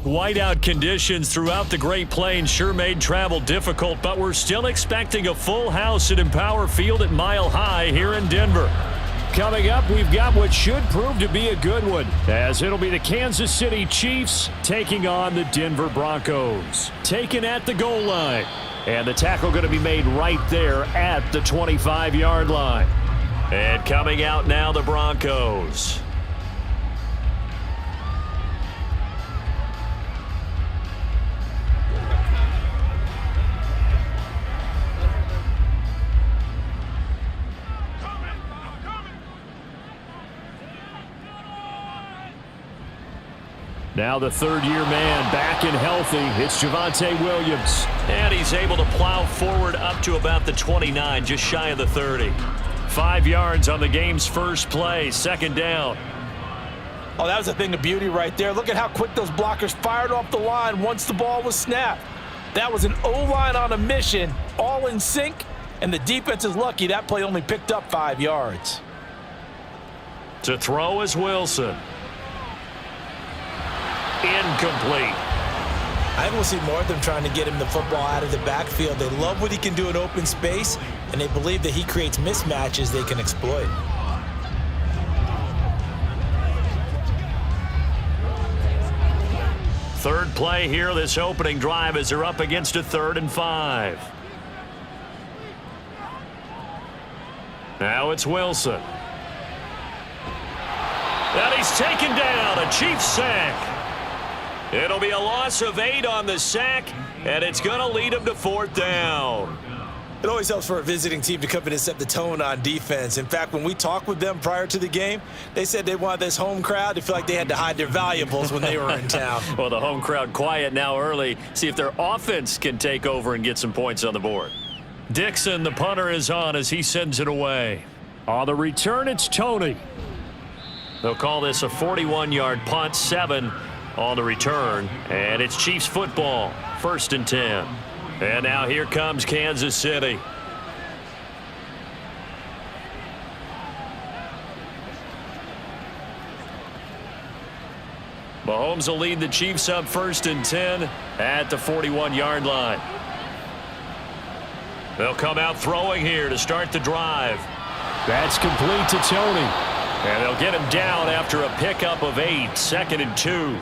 Whiteout conditions throughout the Great Plains sure made travel difficult, but we're still expecting a full house at Empower Field at Mile High here in Denver. Coming up, we've got what should prove to be a good one, as it'll be the Kansas City Chiefs taking on the Denver Broncos. Taken at the goal line, and the tackle going to be made right there at the 25-yard line. And coming out now, the Broncos. Now the third-year man back and healthy. It's Javonte Williams. And he's able to plow forward up to about the 29, just shy of the 30. 5 yards on the game's first play, second down. Oh, that was a thing of beauty right there. Look at how quick those blockers fired off the line once the ball was snapped. That was an O-line on a mission, all in sync, and the defense is lucky that play only picked up 5 yards. To throw is Wilson. Incomplete. I will see more of them trying to get him the football out of the backfield. They love what he can do in open space, and they believe that he creates mismatches they can exploit. Third play here, this opening drive, as they're up against a 3rd and 5. Now it's Wilson. And he's taken down, a Chiefs sack. It'll be a loss of 8 on the sack, and it's going to lead him to 4th down. It always helps for a visiting team to come in and set the tone on defense. In fact, when we talked with them prior to the game, they said they wanted this home crowd to feel like they had to hide their valuables when they were in town. Well, the home crowd quiet now early. See if their offense can take over and get some points on the board. Dixon, the punter, is on as he sends it away. On the return, it's Tony. They'll call this a 41-yard punt, 7 on the return, and it's Chiefs football, 1st and 10. And now here comes Kansas City. Mahomes will lead the Chiefs up 1st and 10 at the 41-yard line. They'll come out throwing here to start the drive. That's complete to Tony. And they'll get him down after a pickup of 8, 2nd and 2.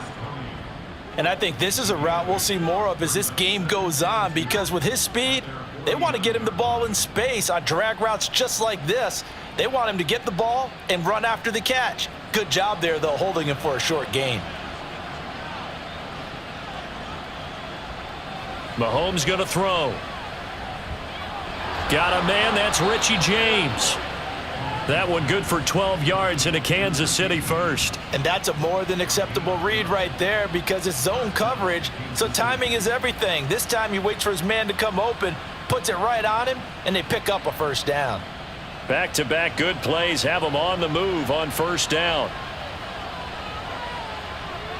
And I think this is a route we'll see more of as this game goes on, because with his speed, they want to get him the ball in space on drag routes just like this. They want him to get the ball and run after the catch. Good job there, though, holding him for a short gain. Mahomes going to throw. Got a man, that's Richie James. That one good for 12 yards in a Kansas City first. And that's a more than acceptable read right there, because it's zone coverage, so timing is everything. This time he waits for his man to come open, puts it right on him, and they pick up a 1st down. Back-to-back good plays have them on the move on 1st down.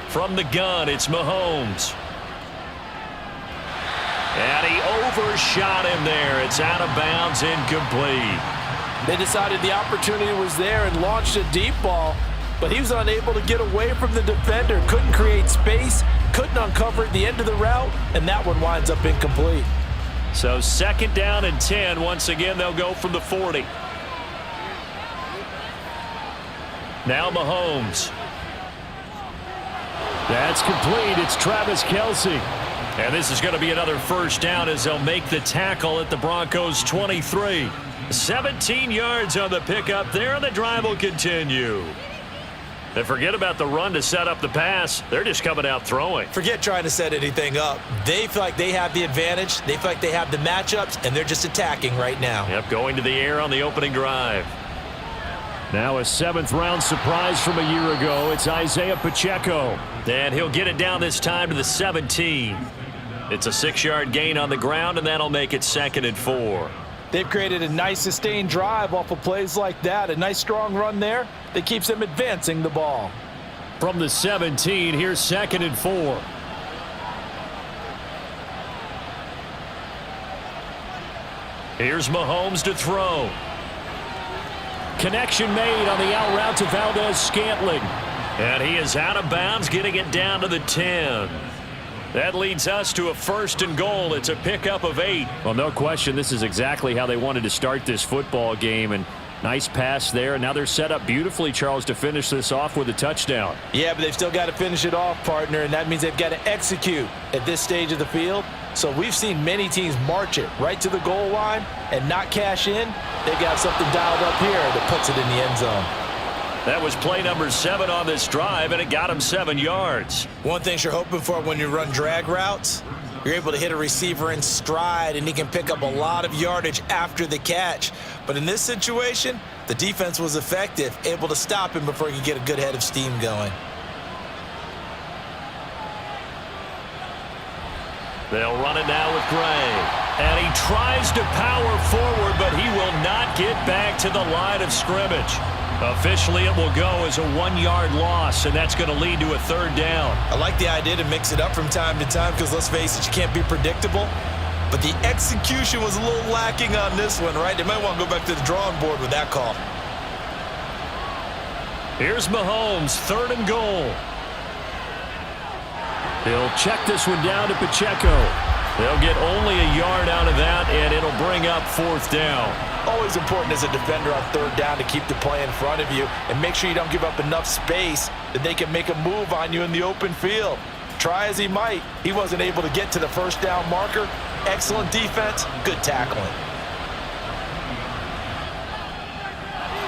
From the gun, it's Mahomes. And he overshot him there. It's out of bounds, incomplete. They decided the opportunity was there and launched a deep ball, but he was unable to get away from the defender, couldn't create space, couldn't uncover at the end of the route, and that one winds up incomplete. So 2nd down and 10. Once again, they'll go from the 40. Now Mahomes. That's complete. It's Travis Kelce. And this is going to be another 1st down as they'll make the tackle at the Broncos' 23. 17 yards on the pickup there, and the drive will continue. And forget about the run to set up the pass. They're just coming out throwing. Forget trying to set anything up. They feel like they have the advantage. They feel like they have the matchups, and they're just attacking right now. Yep, going to the air on the opening drive. Now a 7th-round surprise from a year ago. It's Isaiah Pacheco. And he'll get it down this time to the 17. It's a 6-yard gain on the ground, and that'll make it 2nd and 4. They've created a nice sustained drive off of plays like that. A nice strong run there that keeps them advancing the ball. From the 17, here's 2nd and 4. Here's Mahomes to throw. Connection made on the out route to Valdez-Scantling. And he is out of bounds, getting it down to the 10. That leads us to a 1st and goal. It's a pickup of 8. Well, no question, this is exactly how they wanted to start this football game. And nice pass there. And now they're set up beautifully, Charles, to finish this off with a touchdown. Yeah, but they've still got to finish it off, partner, and that means they've got to execute at this stage of the field. So we've seen many teams march it right to the goal line and not cash in. They've got something dialed up here that puts it in the end zone. That was play number 7 on this drive, and it got him 7 yards. One thing you're hoping for when you run drag routes, you're able to hit a receiver in stride, and he can pick up a lot of yardage after the catch. But in this situation, the defense was effective, able to stop him before he could get a good head of steam going. They'll run it now with Gray. And he tries to power forward, but he will not get back to the line of scrimmage. Officially, it will go as a 1-yard loss, and that's going to lead to a 3rd down. I like the idea to mix it up from time to time because, let's face it, you can't be predictable. But the execution was a little lacking on this one, right? They might want to go back to the drawing board with that call. Here's Mahomes, 3rd and goal. He'll check this one down to Pacheco. They'll get only a yard out of that, and it'll bring up 4th down. Always important as a defender on 3rd down to keep the play in front of you and make sure you don't give up enough space that they can make a move on you in the open field. Try as he might, he wasn't able to get to the 1st down marker. Excellent defense, good tackling.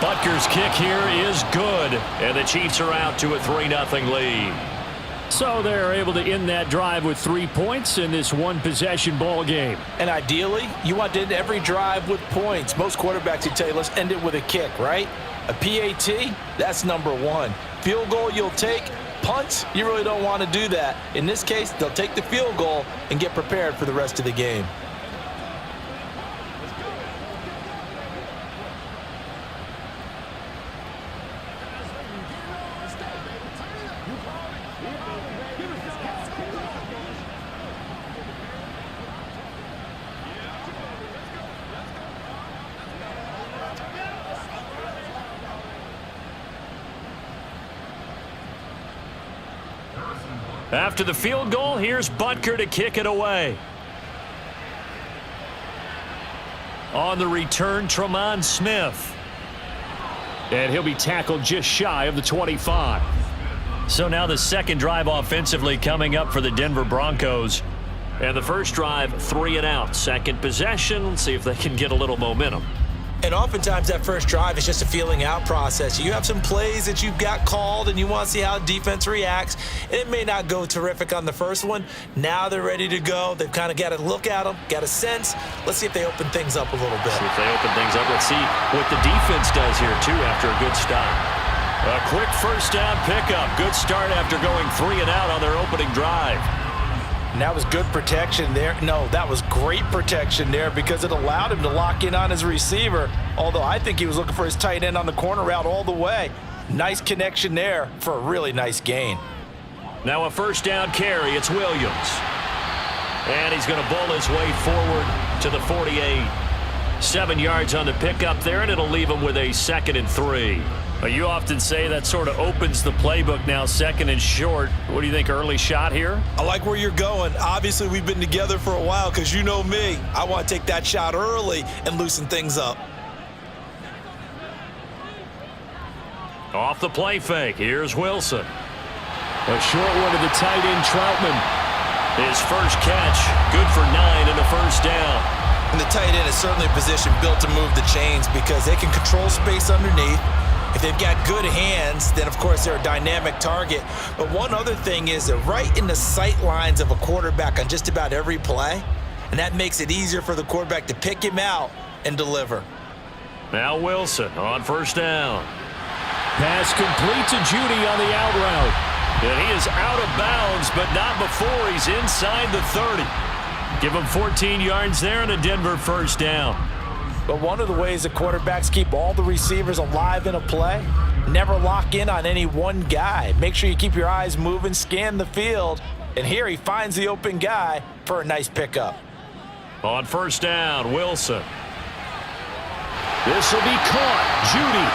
Butker's kick here is good, and the Chiefs are out to a 3-0 lead. So they're able to end that drive with 3 points in this one-possession ball game. And ideally, you want to end every drive with points. Most quarterbacks would tell you, let's end it with a kick, right? A PAT, that's number 1. Field goal you'll take. Punts, you really don't want to do that. In this case, they'll take the field goal and get prepared for the rest of the game. After the field goal, here's Butker to kick it away. On the return, Tremont Smith. And he'll be tackled just shy of the 25. So now the 2nd drive offensively coming up for the Denver Broncos. And the 1st drive, 3 and out. 2nd possession, let's see if they can get a little momentum. And oftentimes that 1st drive is just a feeling out process. You have some plays that you've got called and you want to see how defense reacts. And it may not go terrific on the 1st one. Now they're ready to go. They've kind of got to look at them, got a sense. Let's see if they open things up a little bit. See if they open things up. Let's see what the defense does here, too, after a good stop. A quick 1st down pickup. Good start after going 3 and out on their opening drive. And that was good protection there. No, that was great protection there because it allowed him to lock in on his receiver, although I think he was looking for his tight end on the corner route all the way. Nice connection there for a really nice gain. Now a 1st down carry. It's Williams. And he's going to bowl his way forward to the 48. 7 yards on the pickup there, and it'll leave him with a 2nd and 3. You often say that sort of opens the playbook now, 2nd and short. What do you think, early shot here? I like where you're going. Obviously, we've been together for a while because you know me. I want to take that shot early and loosen things up. Off the play fake, here's Wilson. A short one to the tight end, Troutman. His 1st catch, good for 9 and a 1st down. And the tight end is certainly a position built to move the chains because they can control space underneath. If they've got good hands, then, of course, they're a dynamic target. But one other thing is they're right in the sight lines of a quarterback on just about every play, and that makes it easier for the quarterback to pick him out and deliver. Now Wilson on 1st down. Pass complete to Judy on the out route. And he is out of bounds, but not before he's inside the 30. Give him 14 yards there and a Denver 1st down. But one of the ways the quarterbacks keep all the receivers alive in a play, never lock in on any one guy. Make sure you keep your eyes moving, scan the field, and here he finds the open guy for a nice pickup. On 1st down, Wilson. This will be caught. Judy.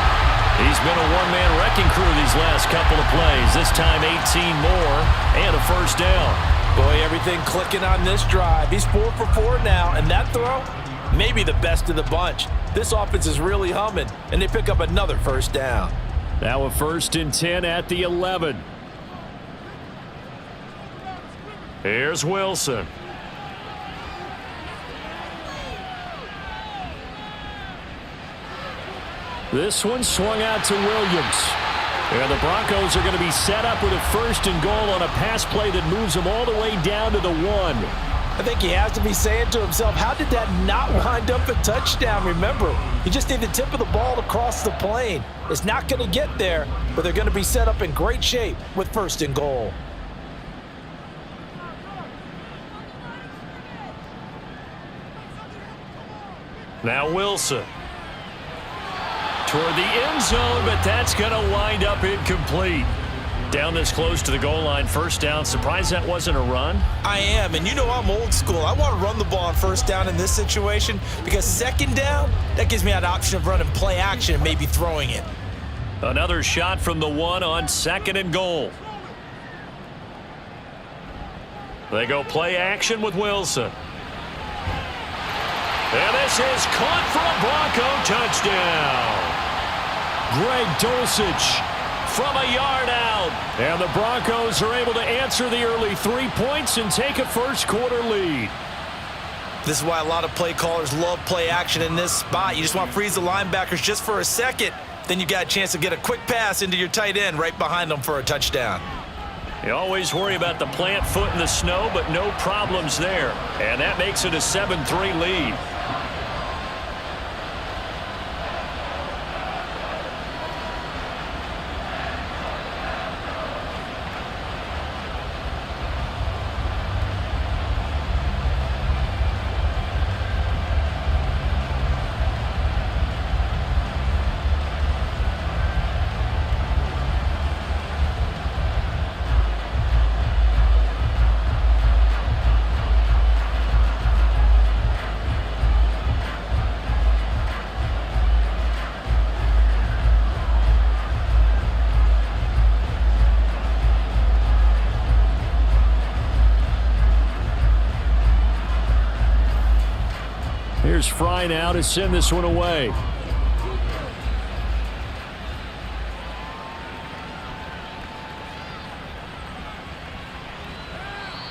He's been a one-man wrecking crew these last couple of plays. This time 18 more and a 1st down. Boy, everything clicking on this drive. He's 4 for 4 now, and that throw, maybe the best of the bunch. This offense is really humming, and they pick up another first down. Now a 1st and 10 at the 11. Here's Wilson. This one swung out to Williams. And the Broncos are going to be set up with a 1st and goal on a pass play that moves them all the way down to the 1. I think he has to be saying to himself, how did that not wind up a touchdown? Remember, you just need the tip of the ball to cross the plane. It's not going to get there, but they're going to be set up in great shape with 1st and goal. Now Wilson. Toward the end zone, but that's going to wind up incomplete. Down this close to the goal line, 1st down. Surprised that wasn't a run? I am, and you know I'm old school. I want to run the ball on 1st down in this situation because 2nd down, that gives me an option of running play action and maybe throwing it. Another shot from the 1 on 2nd and goal. They go play action with Wilson. And this is caught for a Bronco touchdown. Greg Dulcich from a yard out. And the Broncos are able to answer the early 3 points and take a first-quarter lead. This is why a lot of play callers love play action in this spot. You just want to freeze the linebackers just for a second. Then you got a chance to get a quick pass into your tight end right behind them for a touchdown. You always worry about the plant foot in the snow, but no problems there. And that makes it a 7-3 lead. Here's Fry now to send this one away.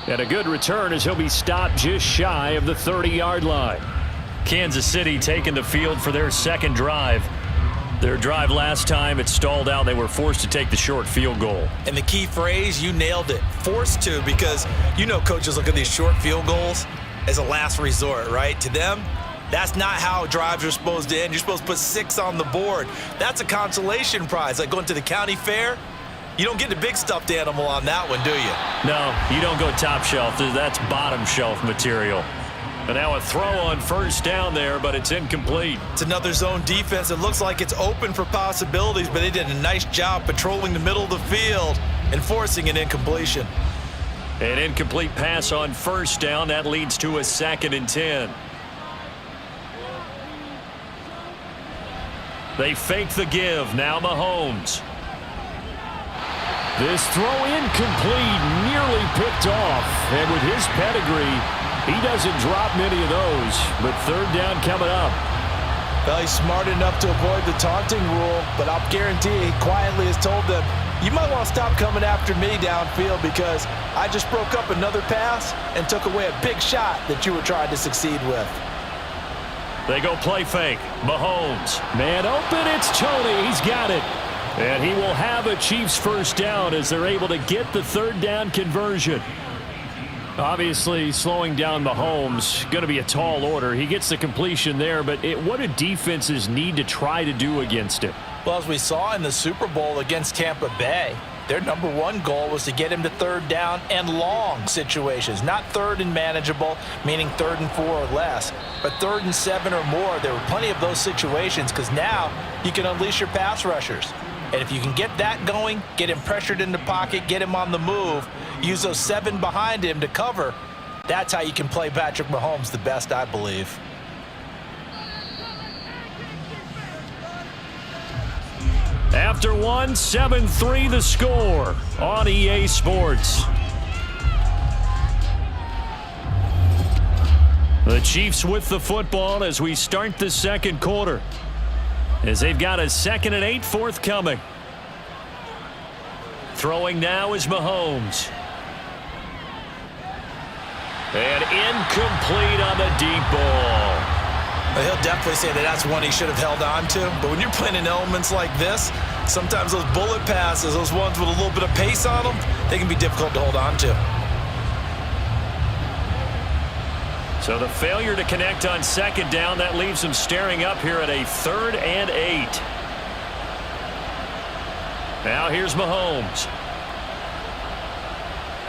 And a good return as he'll be stopped just shy of the 30-yard line. Kansas City taking the field for their 2nd drive. Their drive last time, it stalled out. They were forced to take the short field goal. And the key phrase, you nailed it, forced to, because you know coaches look at these short field goals as a last resort, right? To them, that's not how drives are supposed to end. You're supposed to put 6 on the board. That's a consolation prize. Like going to the county fair, you don't get the big stuffed animal on that one, do you? No, you don't go top shelf. That's bottom shelf material. And now a throw on 1st down there, but it's incomplete. It's another zone defense. It looks like it's open for possibilities, but they did a nice job patrolling the middle of the field and forcing an incompletion. An incomplete pass on 1st down. That leads to a 2nd and 10. They fake the give. Now Mahomes. This throw incomplete, nearly picked off. And with his pedigree, he doesn't drop many of those. But 3rd down coming up. Well, he's smart enough to avoid the taunting rule, but I'll guarantee he quietly has told them, you might want to stop coming after me downfield because I just broke up another pass and took away a big shot that you were trying to succeed with. They go play fake. Mahomes. Man open, it's Tony. He's got it. And he will have a Chiefs 1st down as they're able to get the 3rd down conversion. Obviously, slowing down Mahomes, going to be a tall order. He gets the completion there, but what do defenses need to try to do against it? Well, as we saw in the Super Bowl against Tampa Bay, their #1 goal was to get him to 3rd down and long situations, not 3rd and manageable, meaning 3rd and 4 or less, but 3rd and 7 or more. There were plenty of those situations because now you can unleash your pass rushers. And if you can get that going, get him pressured in the pocket, get him on the move, use those 7 behind him to cover, that's how you can play Patrick Mahomes the best, I believe. After one, 7-3 the score on EA Sports. The Chiefs with the football as we start the second quarter, as they've got a 2nd and 8 forthcoming. Throwing now is Mahomes. And incomplete on the deep ball. He'll definitely say that that's one he should have held on to. But when you're playing in elements like this, sometimes those bullet passes, those ones with a little bit of pace on them, they can be difficult to hold on to. So the failure to connect on 2nd down, that leaves them staring up here at a 3rd and 8. Now here's Mahomes.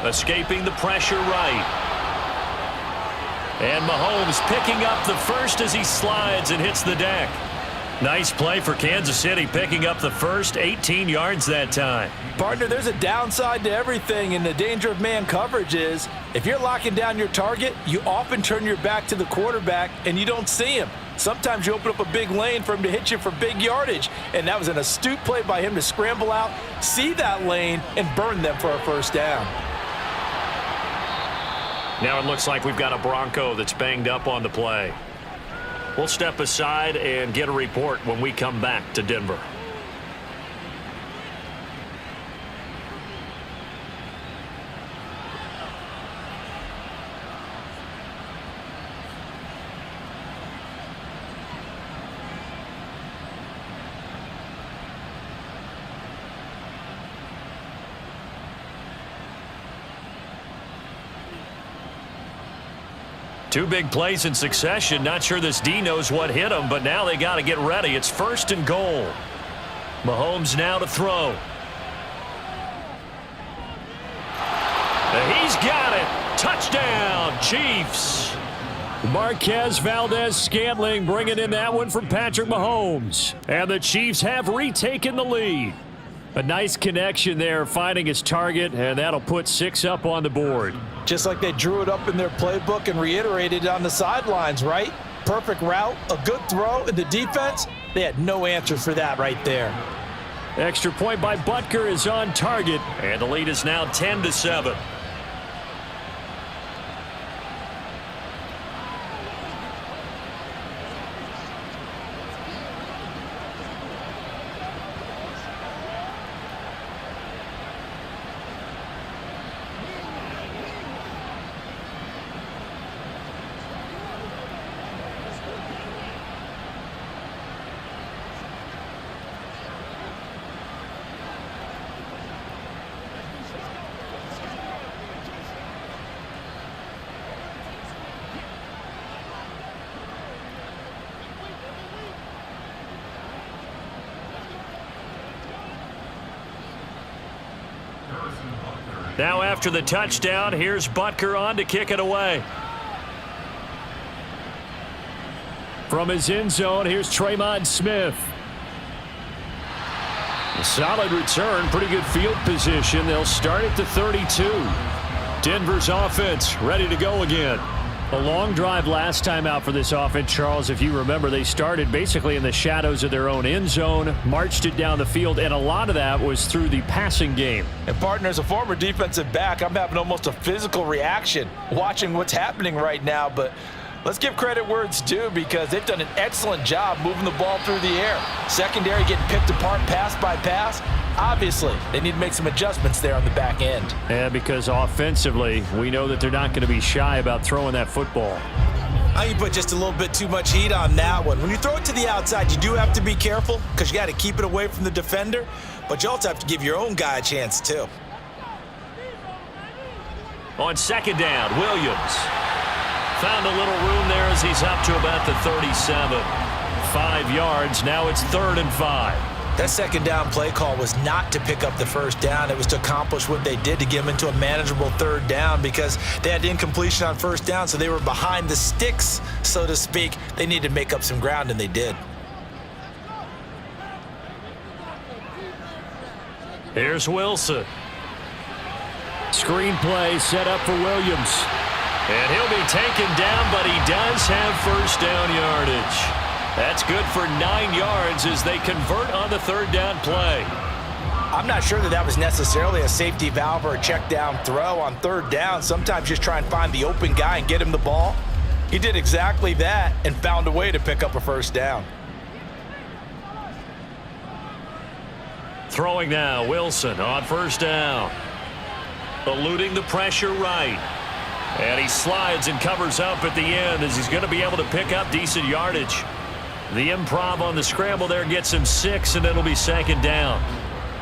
Escaping the pressure right. And Mahomes picking up the first as he slides and hits the deck. Nice play for Kansas City, picking up the first, 18 yards that time. Partner, there's a downside to everything, and the danger of man coverage is if you're locking down your target, you often turn your back to the quarterback and you don't see him. Sometimes you open up a big lane for him to hit you for big yardage, and that was an astute play by him to scramble out, see that lane, and burn them for a first down. Now it looks like we've got a Bronco that's banged up on the play. We'll step aside and get a report when we come back to Denver. Two big plays in succession. Not sure this D knows what hit him, but now they got to get ready. It's 1st and goal. Mahomes now to throw. He's got it. Touchdown, Chiefs. Marquez Valdez-Scantling bringing in that one from Patrick Mahomes. And the Chiefs have retaken the lead. A nice connection there, finding his target, and that'll put 6 up on the board. Just like they drew it up in their playbook and reiterated it on the sidelines, right? Perfect route, a good throw, and the defense, they had no answer for that right there. Extra point by Butker is on target, and the lead is now 10-7. Now after the touchdown, here's Butker on to kick it away. From his end zone, here's Tremont Smith. A solid return, pretty good field position. They'll start at the 32. Denver's offense ready to go again. A long drive last time out for this offense, Charles. If you remember, they started basically in the shadows of their own end zone, marched it down the field, and a lot of that was through the passing game. And partner, as a former defensive back, I'm having almost a physical reaction watching what's happening right now. But let's give credit where it's due, because they've done an excellent job moving the ball through the air. Secondary getting picked apart pass by pass. Obviously, they need to make some adjustments there on the back end. Yeah, because offensively, we know that they're not going to be shy about throwing that football. I think you put just a little bit too much heat on that one. When you throw it to the outside, you do have to be careful because you got to keep it away from the defender, but you also have to give your own guy a chance too. On 2nd down, Williams found a little room there as he's up to about the 37. 5 yards. Now it's 3rd and 5. That 2nd down play call was not to pick up the first down. It was to accomplish what they did, to get them into a manageable 3rd down, because they had incompletion on 1st down, so they were behind the sticks, so to speak. They needed to make up some ground, and they did. Here's Wilson. Screen play set up for Williams. And he'll be taken down, but he does have first down yardage. That's good for 9 yards as they convert on the 3rd down play. I'm not sure that was necessarily a safety valve or a check down throw on 3rd down. Sometimes just try and find the open guy and get him the ball. He did exactly that and found a way to pick up a first down. Throwing now, Wilson on first down. Eluding the pressure right. And he slides and covers up at the end as he's going to be able to pick up decent yardage. The improv on the scramble there gets him 6, and it'll be second down.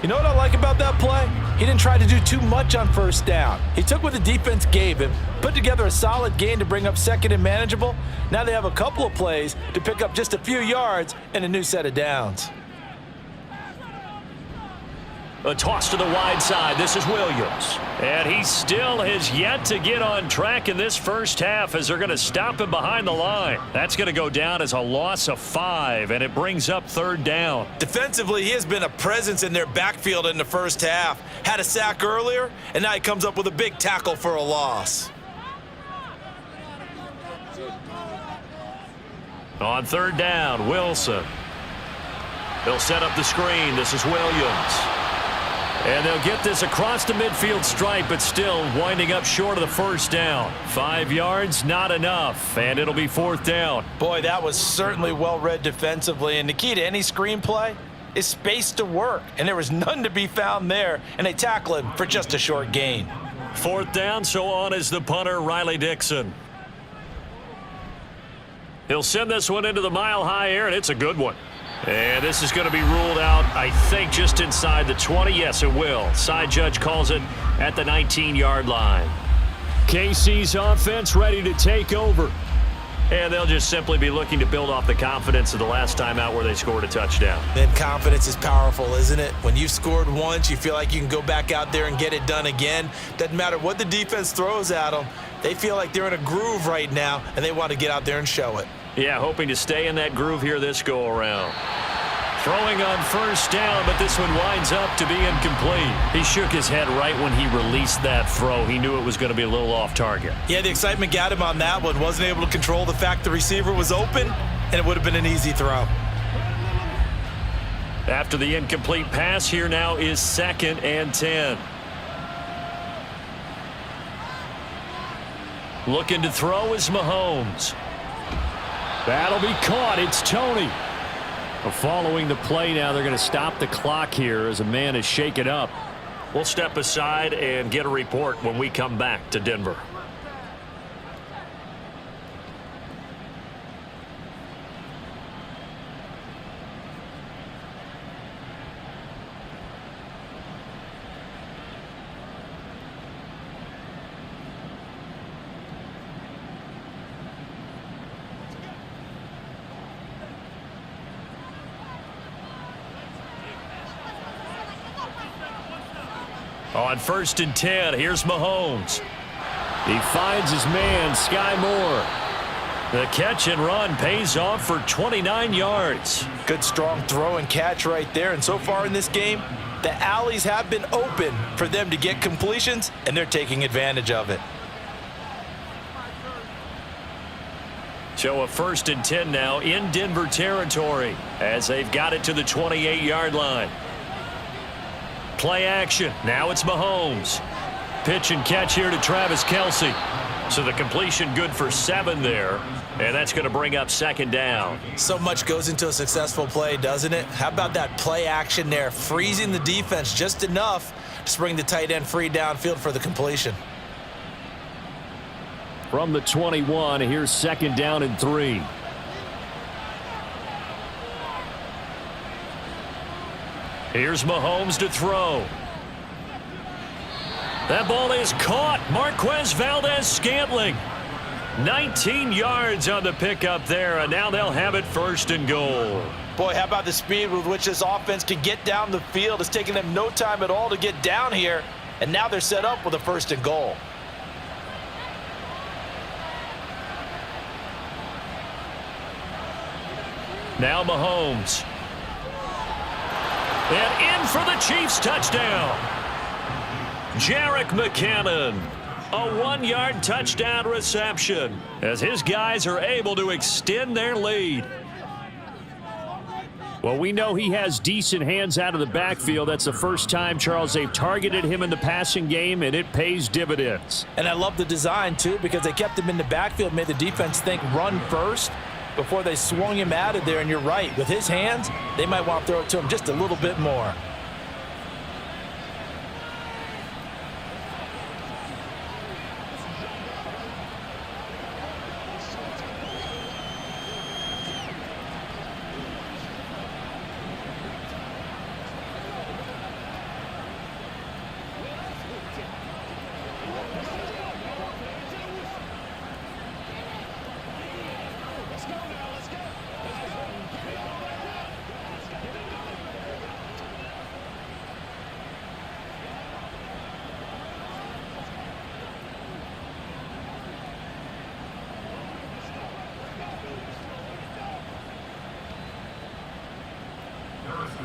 You know what I like about that play? He didn't try to do too much on first down. He took what the defense gave him, put together a solid gain to bring up second and manageable. Now they have a couple of plays to pick up just a few yards and a new set of downs. A toss to the wide side. This is Williams. And he still has yet to get on track in this first half as they're going to stop him behind the line. That's going to go down as a loss of 5, and it brings up third down. Defensively, he has been a presence in their backfield in the first half. Had a sack earlier, and now he comes up with a big tackle for a loss. On third down, Wilson. They'll set up the screen. This is Williams. And they'll get this across the midfield stripe, but still winding up short of the first down. 5 yards, not enough, and it'll be fourth down. Boy, that was certainly well-read defensively, and the key to any screenplay is space to work, and there was none to be found there, and they tackle him for just a short gain. Fourth down, so on is the punter, Riley Dixon. He'll send this one into the mile-high air, and it's a good one. And this is going to be ruled out, I think, just inside the 20. Yes, it will. Side judge calls it at the 19-yard line. KC's offense ready to take over. And they'll just simply be looking to build off the confidence of the last time out where they scored a touchdown. And confidence is powerful, isn't it? When you've scored once, you feel like you can go back out there and get it done again. Doesn't matter what the defense throws at them. They feel like they're in a groove right now, and they want to get out there and show it. Yeah, hoping to stay in that groove here this go-around. Throwing on first down, but this one winds up to be incomplete. He shook his head right when he released that throw. He knew it was going to be a little off target. Yeah, the excitement got him on that one. Wasn't able to control the fact the receiver was open, and it would have been an easy throw. After the incomplete pass, here now is 2nd and 10. Looking to throw is Mahomes. That'll be caught. It's Tony. Following the play now, they're going to stop the clock here as a man is shaken up. We'll step aside and get a report when we come back to Denver. On 1st and 10, here's Mahomes. He finds his man, Sky Moore. The catch and run pays off for 29 yards. Good, strong throw and catch right there. And so far in this game, the alleys have been open for them to get completions, and they're taking advantage of it. So a 1st and 10 now in Denver territory as they've got it to the 28-yard line. Play action. Now it's Mahomes. Pitch and catch here to Travis Kelce. So the completion good for 7 there. And that's going to bring up 2nd down. So much goes into a successful play, doesn't it? How about that play action there? Freezing the defense just enough to bring the tight end free downfield for the completion. From the 21, here's 2nd down and 3. Here's Mahomes to throw. That ball is caught. Marquez Valdez-Scantling. 19 yards on the pickup there, and now they'll have it 1st and goal. Boy, how about the speed with which this offense can get down the field? It's taking them no time at all to get down here, and now they're set up with a 1st and goal. Now Mahomes. And in for the Chiefs touchdown. Jerick McKinnon. A 1-yard touchdown reception as his guys are able to extend their lead. Well, we know he has decent hands out of the backfield. That's the first time, Charles, they've targeted him in the passing game, and it pays dividends. And I love the design, too, because they kept him in the backfield, made the defense think run first before they swung him out of there. And you're right, with his hands, they might want to throw it to him just a little bit more.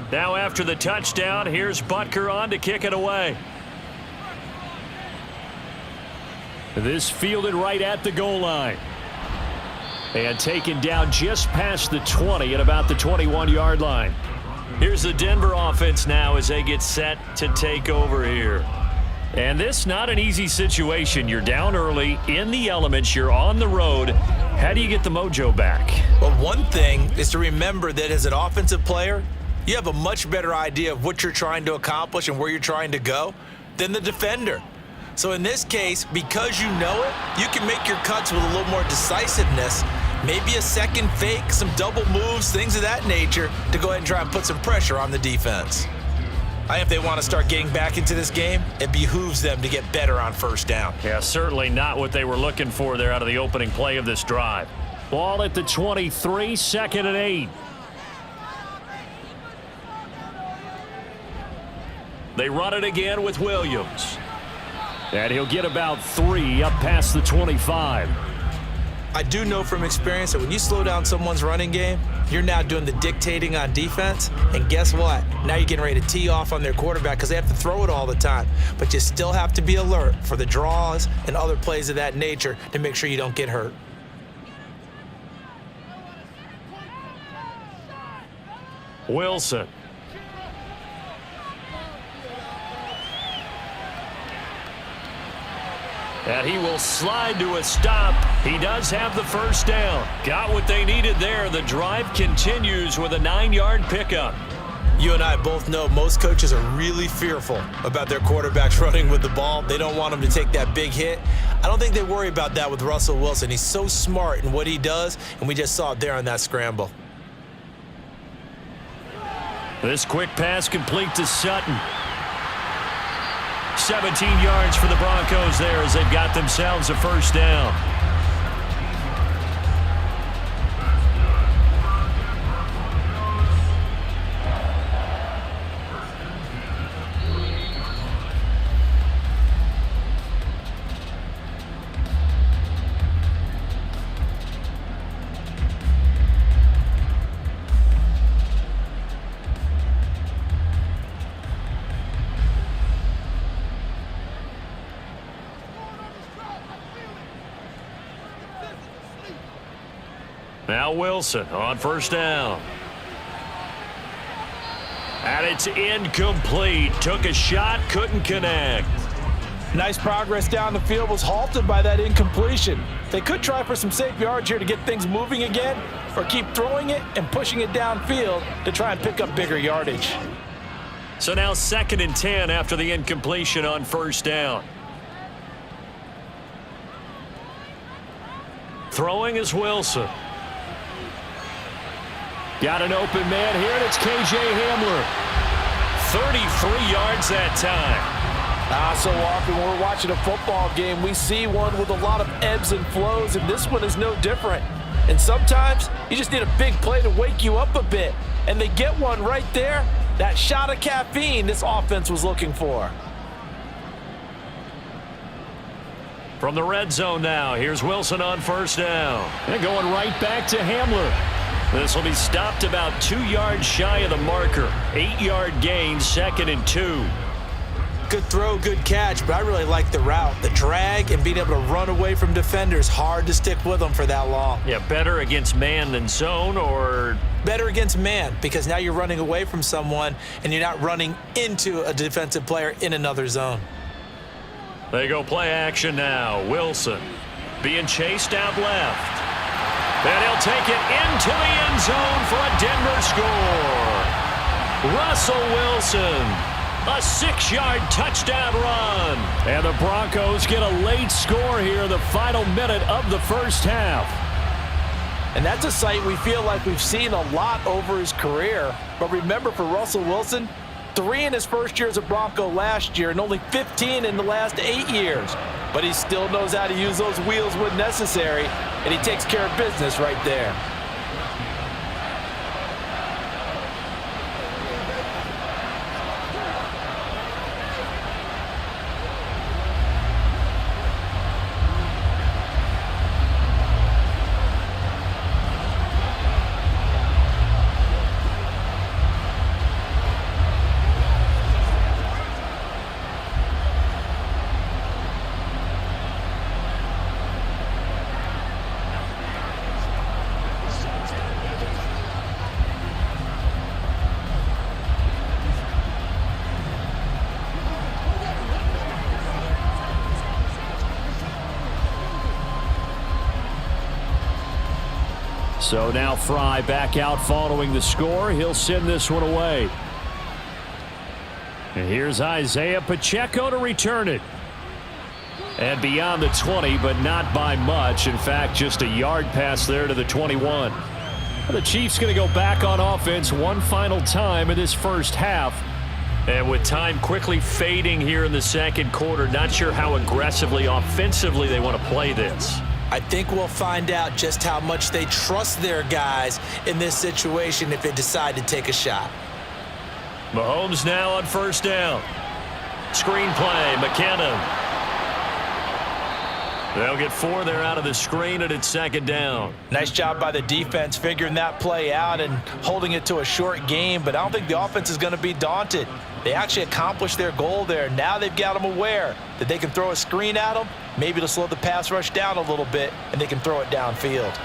Now after the touchdown, here's Butker on to kick it away. This fielded right at the goal line. And taken down just past the 20 at about the 21-yard line. Here's the Denver offense now as they get set to take over here. And this not an easy situation. You're down early, in the elements, you're on the road. How do you get the mojo back? Well, one thing is to remember that as an offensive player, you have a much better idea of what you're trying to accomplish and where you're trying to go than the defender. So in this case, because you know it, you can make your cuts with a little more decisiveness, maybe a second fake, some double moves, things of that nature, to go ahead and try and put some pressure on the defense. I think if they want to start getting back into this game, it behooves them to get better on first down. Yeah, certainly not what they were looking for there out of the opening play of this drive. Ball at the 23, 2nd and 8. They run it again with Williams. And he'll get about 3 up past the 25. I do know from experience that when you slow down someone's running game, you're now doing the dictating on defense. And guess what? Now you're getting ready to tee off on their quarterback because they have to throw it all the time. But you still have to be alert for the draws and other plays of that nature to make sure you don't get hurt. Wilson. And he will slide to a stop. He does have the first down. Got what they needed there. The drive continues with a 9-yard pickup. You and I both know most coaches are really fearful about their quarterbacks running with the ball. They don't want them to take that big hit. I don't think they worry about that with Russell Wilson. He's so smart in what he does, and we just saw it there on that scramble. This quick pass complete to Sutton. 17 yards for the Broncos there as they've got themselves a first down. Now Wilson on first down. And it's incomplete. Took a shot, couldn't connect. Nice progress down the field, was halted by that incompletion. They could try for some safe yards here to get things moving again, or keep throwing it and pushing it downfield to try and pick up bigger yardage. So now 2nd and 10 after the incompletion on first down. Throwing is Wilson. Got an open man here, and it's K.J. Hamler. 33 yards that time. So often when we're watching a football game, we see one with a lot of ebbs and flows, and this one is no different. And sometimes you just need a big play to wake you up a bit, and they get one right there. That shot of caffeine this offense was looking for. From the red zone now, here's Wilson on first down. And going right back to Hamler. This will be stopped about 2 yards shy of the marker. 8-yard gain, 2nd and 2. Good throw, good catch, but I really like the route. The drag and being able to run away from defenders, hard to stick with them for that long. Yeah, better against man than zone, or? Better against man, because now you're running away from someone and you're not running into a defensive player in another zone. They go play action now. Wilson being chased out left. And he'll take it into the end zone for a Denver score. Russell Wilson, a 6-yard touchdown run. And the Broncos get a late score here in the final minute of the first half. And that's a sight we feel like we've seen a lot over his career. But remember, for Russell Wilson, 3 in his first year as a Bronco last year and only 15 in the last 8 years. But he still knows how to use those wheels when necessary, and he takes care of business right there. So now Fry back out following the score. He'll send this one away. And here's Isaiah Pacheco to return it. And beyond the 20, but not by much. In fact, just a yard pass there to the 21. The Chiefs going to go back on offense one final time in this first half. And with time quickly fading here in the second quarter, not sure how aggressively, offensively they want to play this. I think we'll find out just how much they trust their guys in this situation if they decide to take a shot. Mahomes now on first down. Screen play, McKinnon. They'll get 4 there out of the screen, and it's second down. Nice job by the defense figuring that play out and holding it to a short game, but I don't think the offense is going to be daunted. They actually accomplished their goal there. Now they've got them aware that they can throw a screen at them, maybe to slow the pass rush down a little bit, and they can throw it downfield.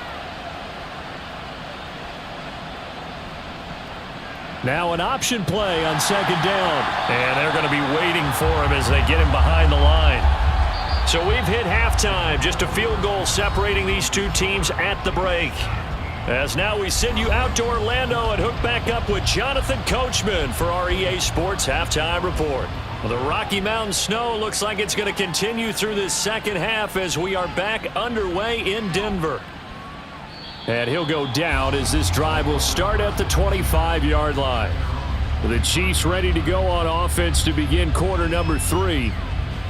Now an option play on second down. And they're going to be waiting for him as they get him behind the line. So we've hit halftime. Just a field goal separating these two teams at the break. As now we send you out to Orlando and hook back up with Jonathan Coachman for our EA Sports Halftime Report. Well, the Rocky Mountain snow looks like it's going to continue through this second half as we are back underway in Denver. And he'll go down as this drive will start at the 25-yard line. The Chiefs ready to go on offense to begin quarter number 3.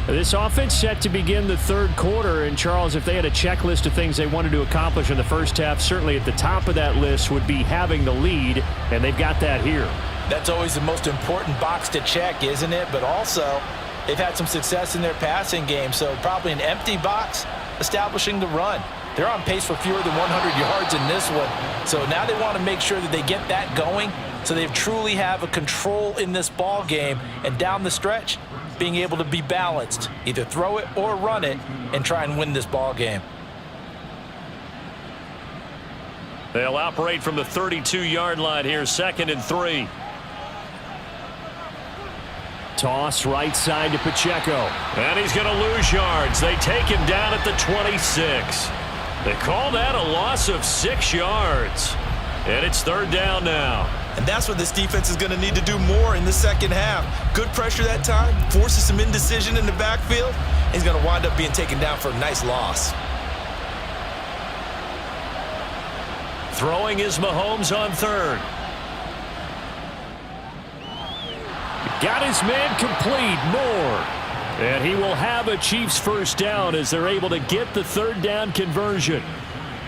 This offense set to begin the third quarter. And, Charles, if they had a checklist of things they wanted to accomplish in the first half, certainly at the top of that list would be having the lead, and they've got that here. That's always the most important box to check, isn't it? But also, they've had some success in their passing game, so probably an empty box establishing the run. They're on pace for fewer than 100 yards in this one. So now they want to make sure that they get that going so they truly have a control in this ball game. And down the stretch, being able to be balanced, either throw it or run it, and try and win this ball game. They'll operate from the 32-yard line here, 2nd and 3. Toss right side to Pacheco. And he's going to lose yards. They take him down at the 26. They call that a loss of 6 yards. And it's 3rd down now. And that's what this defense is going to need to do more in the second half. Good pressure that time, forces some indecision in the backfield. He's going to wind up being taken down for a nice loss. Throwing is Mahomes on 3rd. Got his man complete, Moore. And he will have a Chiefs first down as they're able to get the 3rd down conversion.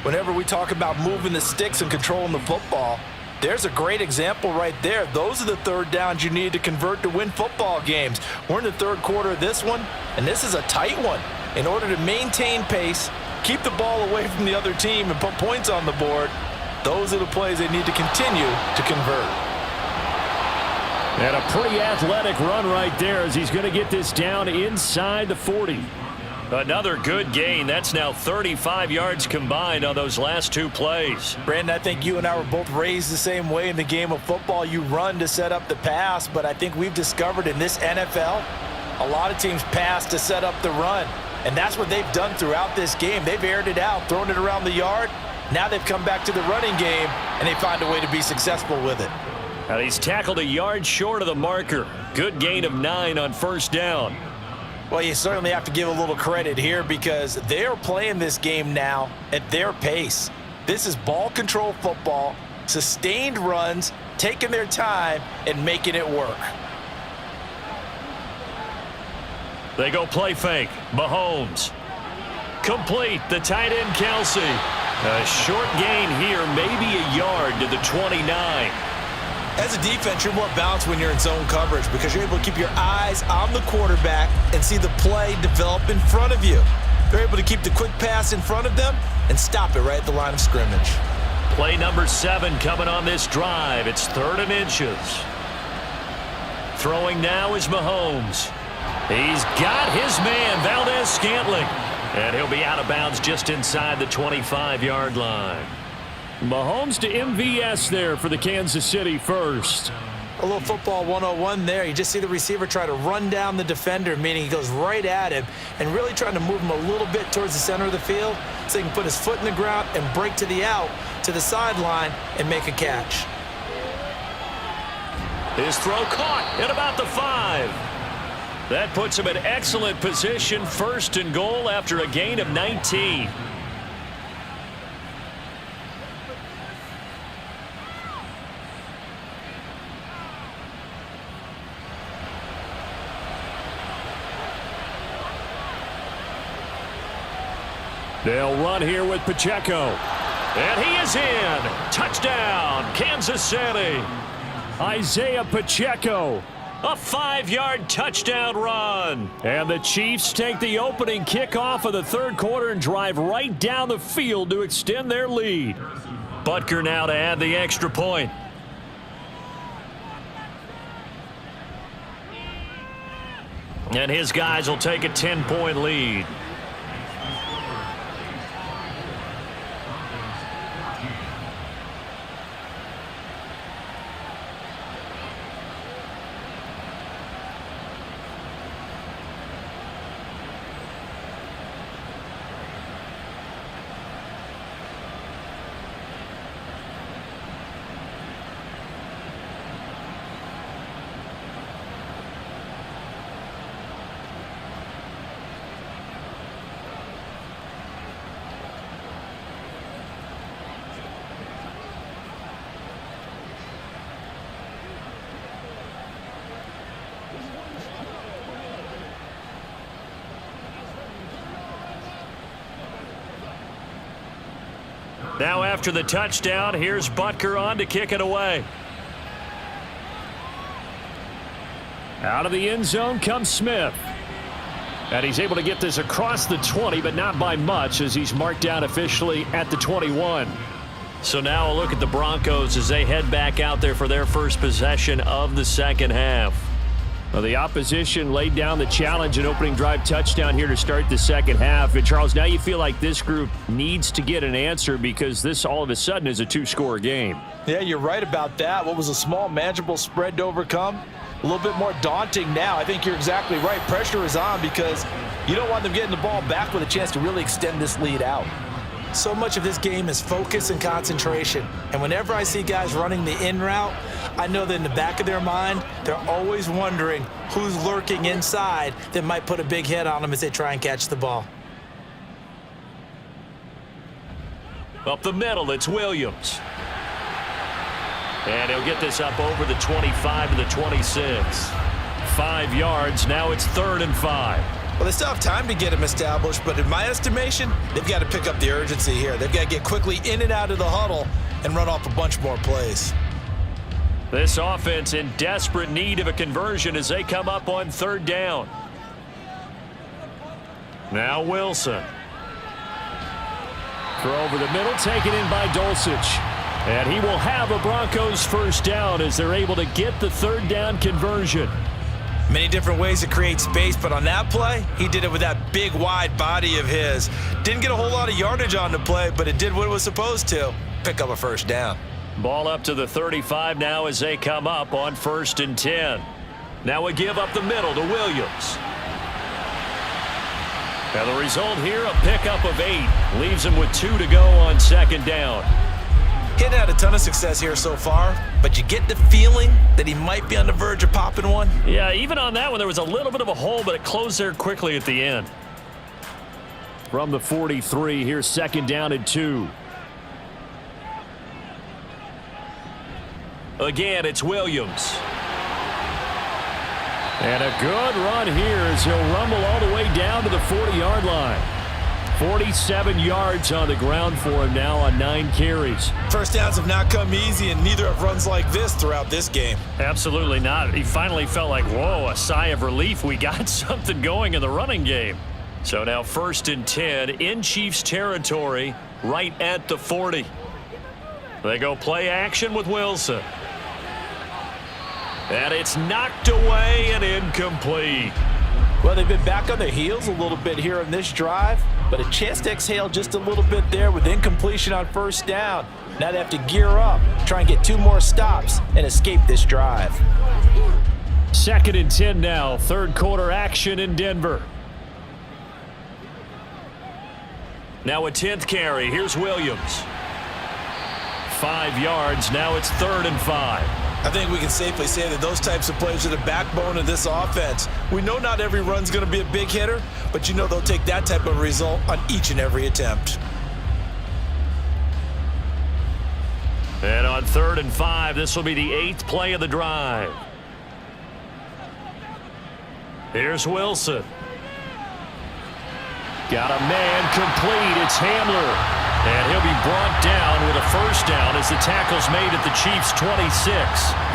Whenever we talk about moving the sticks and controlling the football, there's a great example right there. Those are the 3rd downs you need to convert to win football games. We're in the 3rd quarter of this one, and this is a tight one. In order to maintain pace, keep the ball away from the other team, and put points on the board, those are the plays they need to continue to convert. And a pretty athletic run right there as he's going to get this down inside the 40. Another good gain. That's now 35 yards combined on those last two plays. Brandon, I think you and I were both raised the same way in the game of football. You run to set up the pass, but I think we've discovered in this NFL, a lot of teams pass to set up the run. And that's what they've done throughout this game. They've aired it out, thrown it around the yard. Now they've come back to the running game, and they find a way to be successful with it. And he's tackled a yard short of the marker. Good gain of 9 on first down. Well, you certainly have to give a little credit here because they're playing this game now at their pace. This is ball control football, sustained runs, taking their time, and making it work. They go play fake. Mahomes. Complete. The tight end, Kelsey. A short gain here, maybe a yard to the 29. As a defense, you're more balanced when you're in zone coverage because you're able to keep your eyes on the quarterback and see the play develop in front of you. They're able to keep the quick pass in front of them and stop it right at the line of scrimmage. Play number 7 coming on this drive. It's 3rd and inches. Throwing now is Mahomes. He's got his man, Valdez-Scantling. And he'll be out of bounds just inside the 25-yard line. Mahomes to MVS there for the Kansas City first. A little football 101 there. You just see the receiver try to run down the defender, meaning he goes right at him and really trying to move him a little bit towards the center of the field so he can put his foot in the ground and break to the out, to the sideline, and make a catch. His throw caught at about the 5. That puts him in excellent position, 1st and goal after a gain of 19. They'll run here with Pacheco. And he is in. Touchdown, Kansas City. Isaiah Pacheco. A 5-yard touchdown run. And the Chiefs take the opening kickoff of the 3rd quarter and drive right down the field to extend their lead. Butker now to add the extra point. And his guys will take a 10-point lead. Now after the touchdown, here's Butker on to kick it away. Out of the end zone comes Smith. And he's able to get this across the 20, but not by much as he's marked down officially at the 21. So now a look at the Broncos as they head back out there for their first possession of the second half. Well, the opposition laid down the challenge and opening drive touchdown here to start the second half. And, Charles, now you feel like this group needs to get an answer because this all of a sudden is a 2-score game. Yeah, you're right about that. What was a small, manageable spread to overcome? A little bit more daunting now. I think you're exactly right. Pressure is on because you don't want them getting the ball back with a chance to really extend this lead out. So much of this game is focus and concentration. And whenever I see guys running the in route, I know that in the back of their mind, they're always wondering who's lurking inside that might put a big hit on them as they try and catch the ball. Up the middle, it's Williams. And he'll get this up over the 25 to the 26. 5 yards, now it's 3rd and 5. Well, they still have time to get him established, but in my estimation, they've got to pick up the urgency here. They've got to get quickly in and out of the huddle and run off a bunch more plays. This offense in desperate need of a conversion as they come up on 3rd down. Now Wilson. Throw over the middle, taken in by Dulcich. And he will have a Broncos first down as they're able to get the third down conversion. Many different ways to create space, but on that play, he did it with that big, wide body of his. Didn't get a whole lot of yardage on the play, but it did what it was supposed to. Pick up a first down. Ball up to the 35 now as they come up on 1st and 10. Now a give up the middle to Williams. And the result here, a pickup of 8. Leaves him with 2 to go on 2nd down. He hadn't had a ton of success here so far, but you get the feeling that he might be on the verge of popping one. Yeah, even on that one, there was a little bit of a hole, but it closed there quickly at the end. From the 43, here's 2nd down and 2. Again, it's Williams. And a good run here as he'll rumble all the way down to the 40-yard line. 47 yards on the ground for him now on 9 carries. First downs have not come easy, and neither have runs like this throughout this game. Absolutely not. He finally felt like, whoa, a sigh of relief. We got something going in the running game. So now 1st and 10 in Chiefs territory right at the 40. They go play action with Wilson. And it's knocked away and incomplete. Well, they've been back on their heels a little bit here in this drive, but a chance to exhale just a little bit there with incompletion on 1st down. Now they have to gear up, try and get 2 more stops, and escape this drive. 2nd and 10 now, 3rd quarter action in Denver. Now a 10th carry. Here's Williams. 5 yards. Now it's 3rd and 5. I think we can safely say that those types of plays are the backbone of this offense. We know not every run's going to be a big hitter, but you know they'll take that type of result on each and every attempt. And on 3rd and 5, this will be the 8th play of the drive. Here's Wilson. Got a man complete. It's Hamler. And he'll be brought down with a first down as the tackle's made at the Chiefs' 26.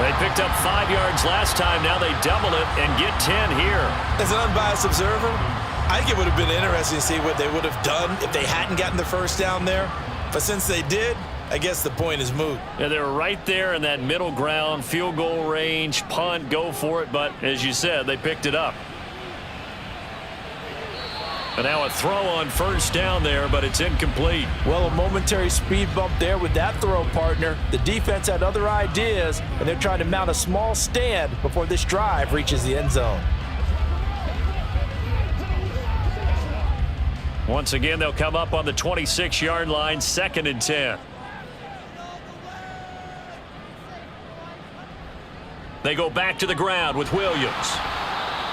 They picked up 5 yards last time. Now they double it and get 10 here. As an unbiased observer, I think it would have been interesting to see what they would have done if they hadn't gotten the first down there. But since they did, I guess the point is moot. Yeah, they were right there in that middle ground, field goal range, punt, go for it. But as you said, they picked it up. And now a throw on 1st down there, but it's incomplete. Well, a momentary speed bump there with that throw, partner. The defense had other ideas, and they're trying to mount a small stand before this drive reaches the end zone. Once again, they'll come up on the 26-yard line, 2nd and 10. They go back to the ground with Williams.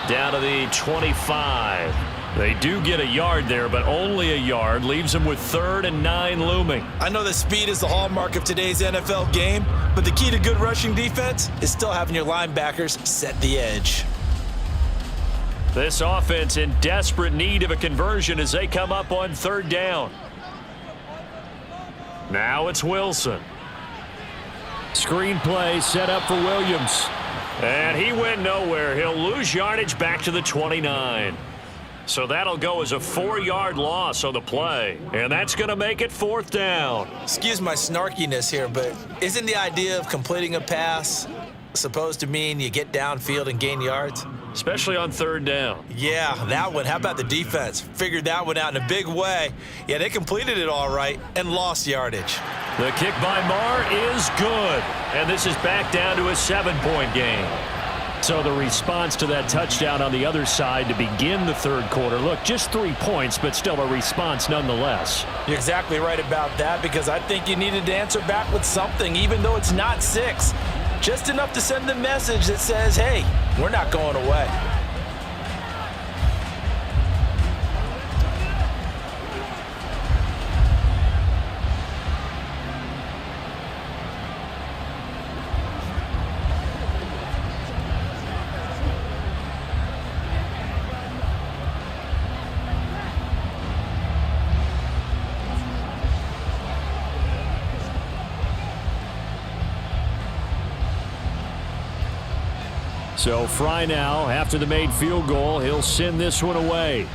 Down to the 25. They do get a yard there, but only a yard. Leaves them with 3rd and 9 looming. I know that speed is the hallmark of today's NFL game, but the key to good rushing defense is still having your linebackers set the edge. This offense in desperate need of a conversion as they come up on 3rd down. Now it's Wilson. Screen play set up for Williams. And he went nowhere. He'll lose yardage back to the 29. So that'll go as a 4-yard loss on the play. And that's going to make it 4th down. Excuse my snarkiness here, but isn't the idea of completing a pass supposed to mean you get downfield and gain yards? Especially on 3rd down. Yeah, that one. How about the defense? Figured that one out in a big way. Yeah, they completed it all right and lost yardage. The kick by Marr is good. And this is back down to a 7-point game. So the response to that touchdown on the other side to begin the 3rd quarter. Look, just 3 points, but still a response nonetheless. You're exactly right about that, because I think you needed to answer back with something, even though it's not 6. Just enough to send the message that says, hey, we're not going away. So Fry now, after the made field goal, he'll send this one away.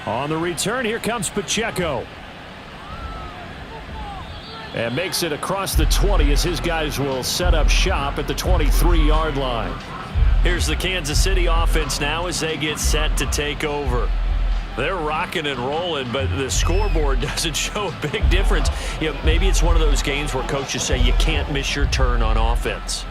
On the return, here comes Pacheco. And makes it across the 20 as his guys will set up shop at the 23-yard line. Here's the Kansas City offense now as they get set to take over. They're rocking and rolling, but the scoreboard doesn't show a big difference. You know, maybe it's one of those games where coaches say you can't miss your turn on offense.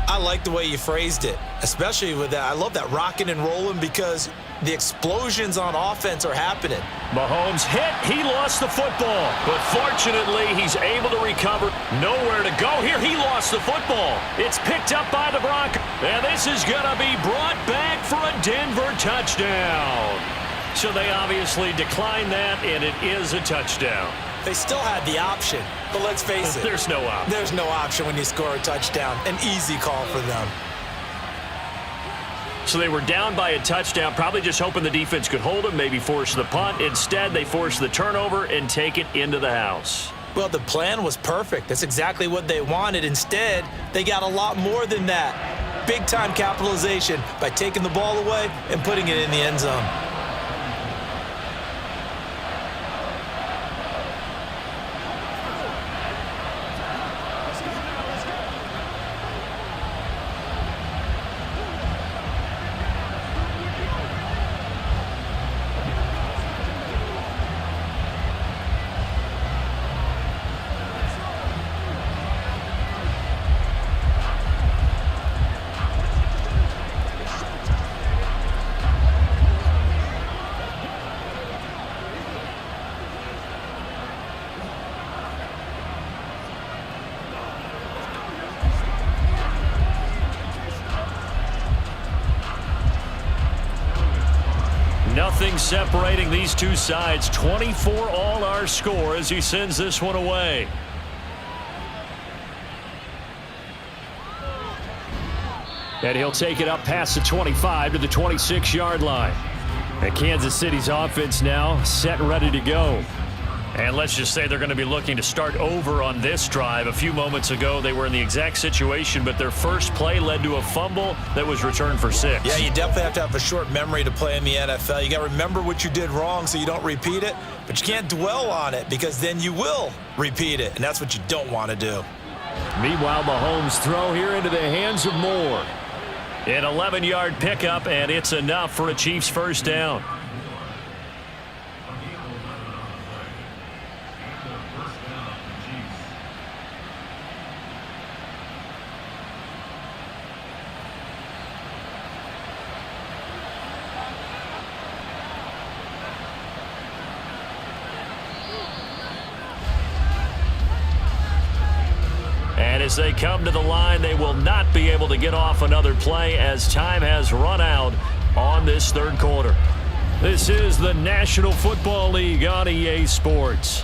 I like the way you phrased it, especially with that. I love that rocking and rolling because the explosions on offense are happening. Mahomes hit. He lost the football, but fortunately he's able to recover. Nowhere to go here. He lost the football. It's picked up by the Broncos, and this is going to be brought back for a Denver touchdown. So they obviously declined that, and it is a touchdown. They still had the option, but let's face it. There's no option. There's no option when you score a touchdown. An easy call for them. So they were down by a touchdown, probably just hoping the defense could hold them, maybe force the punt. Instead, they force the turnover and take it into the house. Well, the plan was perfect. That's exactly what they wanted. Instead, they got a lot more than that. Big-time capitalization by taking the ball away and putting it in the end zone. Nothing separating these two sides. 24 all our score as he sends this one away. And he'll take it up past the 25 to the 26-yard line. And Kansas City's offense now set and ready to go. And let's just say they're going to be looking to start over on this drive. A few moments ago, they were in the exact situation, but their first play led to a fumble that was returned for 6. Yeah, you definitely have to have a short memory to play in the NFL. You got to remember what you did wrong so you don't repeat it, but you can't dwell on it because then you will repeat it, and that's what you don't want to do. Meanwhile, Mahomes' throw here into the hands of Moore. An 11-yard pickup, and it's enough for a Chiefs first down. And as they come to the line, they will not be able to get off another play as time has run out on this third quarter. This is the National Football League on EA Sports.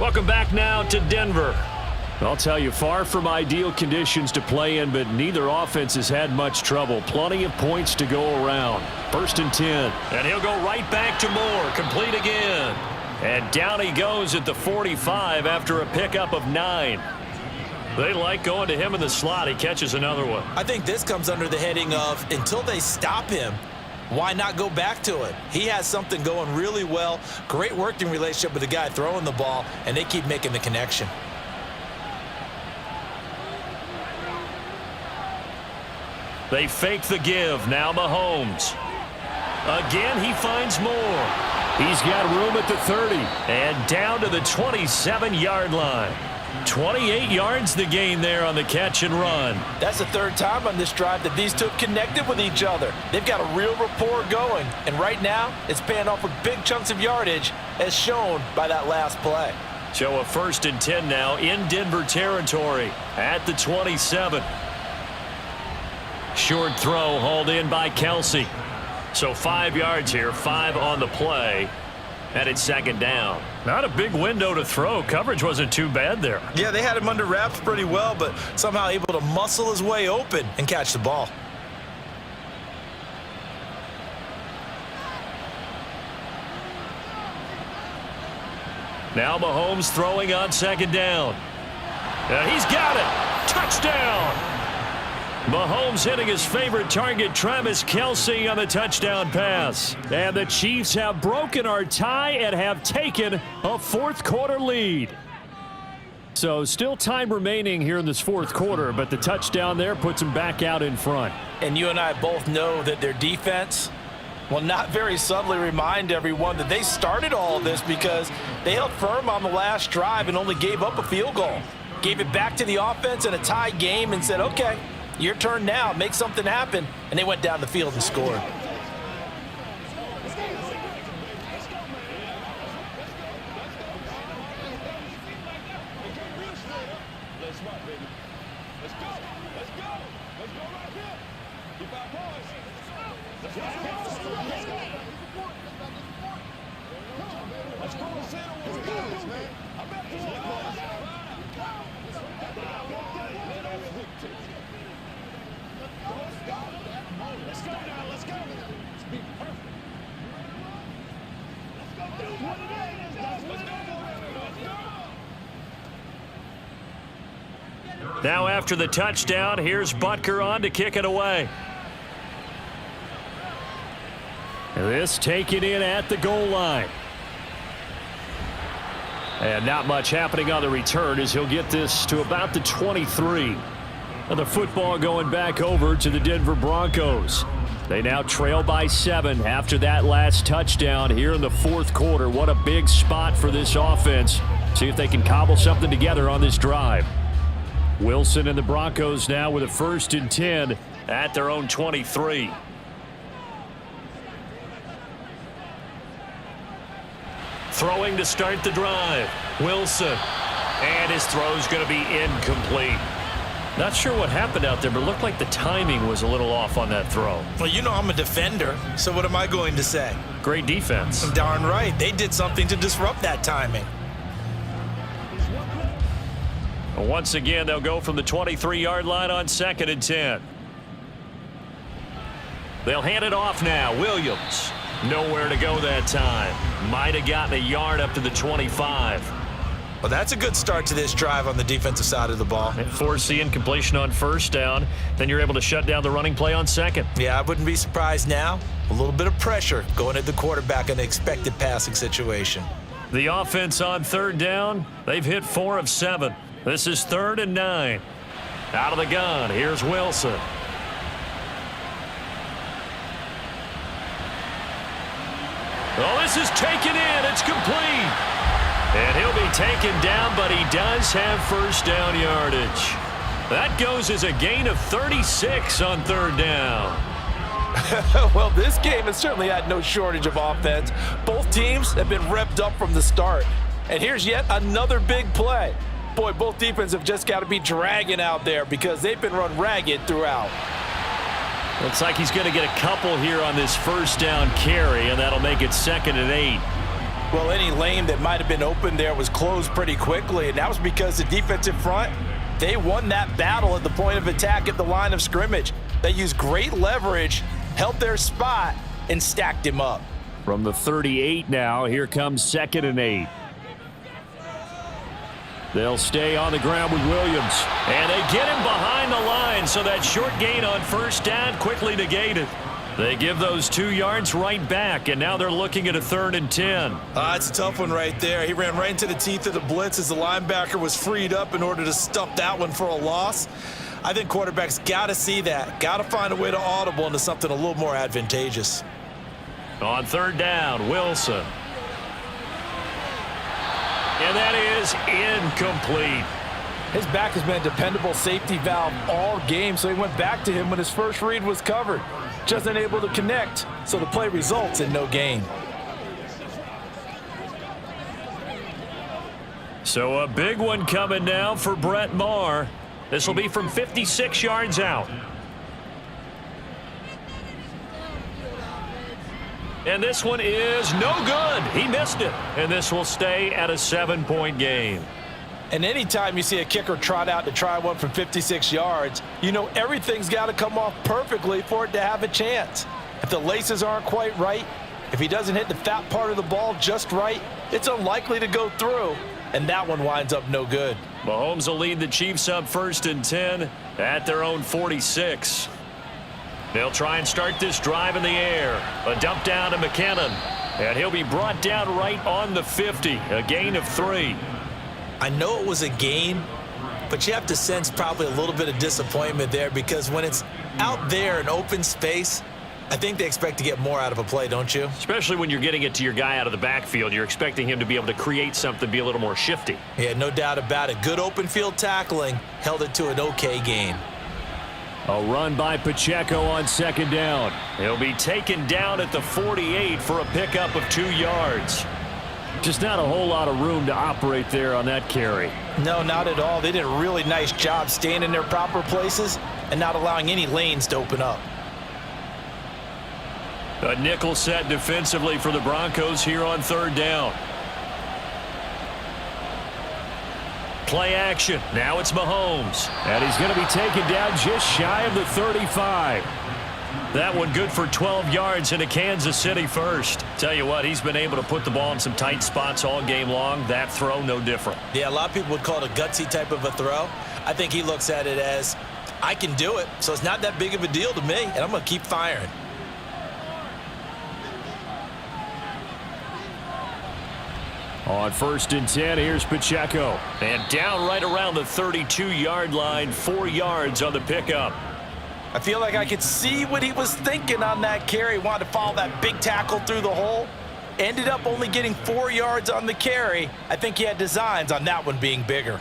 Welcome back now to Denver. I'll tell you, far from ideal conditions to play in, but neither offense has had much trouble. Plenty of points to go around. 1st and 10. And he'll go right back to Moore. Complete again. And down he goes at the 45 after a pickup of 9. They like going to him in the slot. He catches another one. I think this comes under the heading of until they stop him, why not go back to it? He has something going really well. Great working relationship with the guy throwing the ball, and they keep making the connection. They fake the give. Now Mahomes. Again, he finds Moore. He's got room at the 30 and down to the 27-yard line. 28 yards the gain there on the catch and run. That's the third time on this drive that these two have connected with each other. They've got a real rapport going, and right now it's paying off with big chunks of yardage as shown by that last play. So a 1st and 10 now in Denver territory at the 27. Short throw hauled in by Kelsey. So 5 yards here, 5 on the play. And it's 2nd down. Not a big window to throw. Coverage wasn't too bad there. Yeah, they had him under wraps pretty well, but somehow able to muscle his way open and catch the ball. Now Mahomes throwing on 2nd down. He's got it. Touchdown. Mahomes hitting his favorite target, Travis Kelce, on the touchdown pass. And the Chiefs have broken our tie and have taken a 4th quarter lead. So still time remaining here in this fourth quarter, but the touchdown there puts them back out in front. And you and I both know that their defense will not very subtly remind everyone that they started all of this because they held firm on the last drive and only gave up a field goal. Gave it back to the offense in a tie game and said, okay, your turn now, make something happen. And they went down the field and scored. Now after the touchdown, here's Butker on to kick it away. This taken in at the goal line. And not much happening on the return as he'll get this to about the 23. And the football going back over to the Denver Broncos. They now trail by 7 after that last touchdown here in the fourth quarter. What a big spot for this offense. See if they can cobble something together on this drive. Wilson and the Broncos now with a 1st and 10 at their own 23. Throwing to start the drive. Wilson. And his throw's going to be incomplete. Not sure what happened out there, but it looked like the timing was a little off on that throw. Well, you know I'm a defender, so what am I going to say? Great defense. Darn right. They did something to disrupt that timing. Once again, they'll go from the 23-yard line on 2nd and 10. They'll hand it off now. Williams. Nowhere to go that time. Might have gotten a yard up to the 25. Well, that's a good start to this drive on the defensive side of the ball. And force the incompletion on 1st down. Then you're able to shut down the running play on 2nd. Yeah, I wouldn't be surprised now. A little bit of pressure going at the quarterback in an expected passing situation. The offense on 3rd down, they've hit 4 of 7. This is 3rd and 9. Out of the gun, here's Wilson. Oh, this is taken in. It's complete. And he'll be taken down, but he does have 1st down yardage. That goes as a gain of 36 on 3rd down. Well, this game has certainly had no shortage of offense. Both teams have been revved up from the start. And here's yet another big play. Boy, both defenses have just got to be dragging out there because they've been run ragged throughout. Looks like he's going to get a couple here on this 1st down carry, and that'll make it 2nd and 8. Well, any lane that might have been open there was closed pretty quickly, and that was because the defensive front, they won that battle at the point of attack at the line of scrimmage. They used great leverage, held their spot, and stacked him up. From the 38 now, here comes 2nd and 8. They'll stay on the ground with Williams. And they get him behind the line, so that short gain on 1st down quickly negated. They give those 2 yards right back, and now they're looking at a 3rd and 10. It's a tough one right there. He ran right into the teeth of the blitz as the linebacker was freed up in order to stuff that one for a loss. I think quarterbacks got to see that. Got to find a way to audible into something a little more advantageous. On 3rd down, Wilson. And that is incomplete. His back has been a dependable safety valve all game, so he went back to him when his first read was covered. Just unable to connect, so the play results in no gain. So a big one coming now for Brett Maher. This will be from 56 yards out. And this one is no good. He missed it. And this will stay at a 7-point game. And anytime you see a kicker trot out to try one from 56 yards, you know everything's got to come off perfectly for it to have a chance. If the laces aren't quite right, if he doesn't hit the fat part of the ball just right, it's unlikely to go through. And that one winds up no good. Mahomes will lead the Chiefs up 1st and 10 at their own 46. They'll try and start this drive in the air. A dump down to McKinnon. And he'll be brought down right on the 50. A gain of 3. I know it was a gain, but you have to sense probably a little bit of disappointment there because when it's out there in open space, I think they expect to get more out of a play, don't you? Especially when you're getting it to your guy out of the backfield. You're expecting him to be able to create something, be a little more shifty. Yeah, no doubt about it. Good open field tackling held it to an okay gain. A run by Pacheco on second down. He'll be taken down at the 48 for a pickup of 2 yards. Just not a whole lot of room to operate there on that carry. No, not at all. They did a really nice job staying in their proper places and not allowing any lanes to open up. A nickel set defensively for the Broncos here on third down. Play action. Now it's Mahomes. And he's going to be taken down just shy of the 35. That one good for 12 yards into Kansas City first. Tell you what, he's been able to put the ball in some tight spots all game long. That throw, no different. Yeah, a lot of people would call it a gutsy type of a throw. I think he looks at it as, I can do it, so it's not that big of a deal to me, and I'm going to keep firing. On 1st and 10, here's Pacheco. And down right around the 32-yard line, 4 yards on the pickup. I feel like I could see what he was thinking on that carry. Wanted to follow that big tackle through the hole. Ended up only getting 4 yards on the carry. I think he had designs on that one being bigger.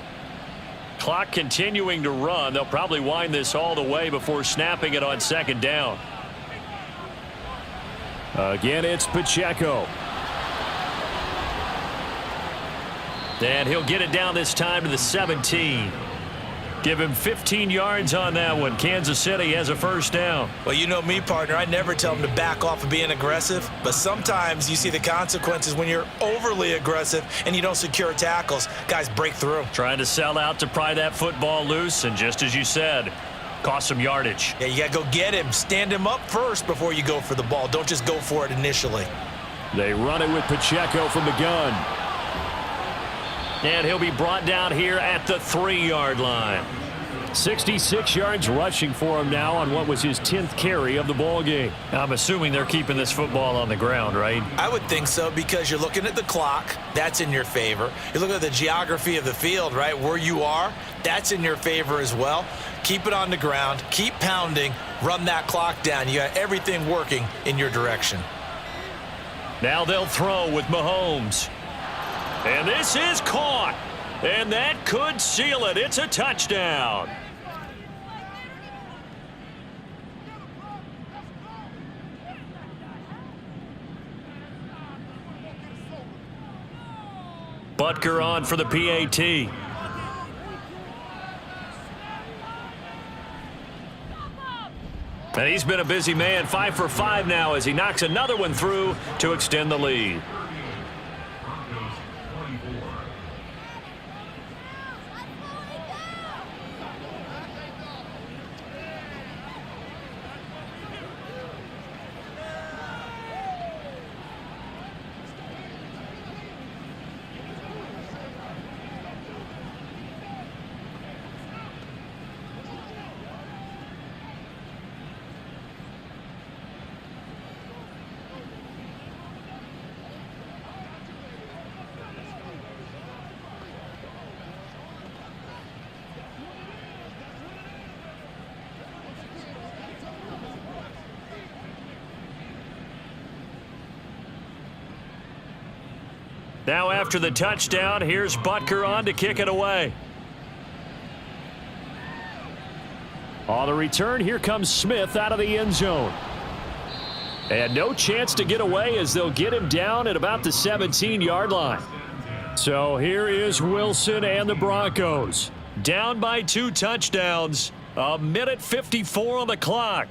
Clock continuing to run. They'll probably wind this all the way before snapping it on second down. Again, it's Pacheco. And he'll get it down this time to the 17. Give him 15 yards on that one. Kansas City has a first down. Well, you know me, partner. I never tell him to back off of being aggressive. But sometimes you see the consequences when you're overly aggressive and you don't secure tackles. Guys break through. Trying to sell out to pry that football loose. And just as you said, cost some yardage. Yeah, you got to go get him. Stand him up first before you go for the ball. Don't just go for it initially. They run it with Pacheco from the gun. And he'll be brought down here at the 3-yard line. 66 yards rushing for him now on what was his 10th carry of the ball game. I'm assuming they're keeping this football on the ground, right? I would think so because you're looking at the clock. That's in your favor. You're looking at the geography of the field, right? Where you are, that's in your favor as well. Keep it on the ground. Keep pounding. Run that clock down. You got everything working in your direction. Now they'll throw with Mahomes. And this is caught. And that could seal it. It's a touchdown. Butker on for the PAT. And he's been a busy man, 5 for 5 now as he knocks another one through to extend the lead. Now after the touchdown, here's Butker on to kick it away. On the return, here comes Smith out of the end zone. And no chance to get away as they'll get him down at about the 17-yard line. So here is Wilson and the Broncos. Down by 2 touchdowns. 1:54 on the clock.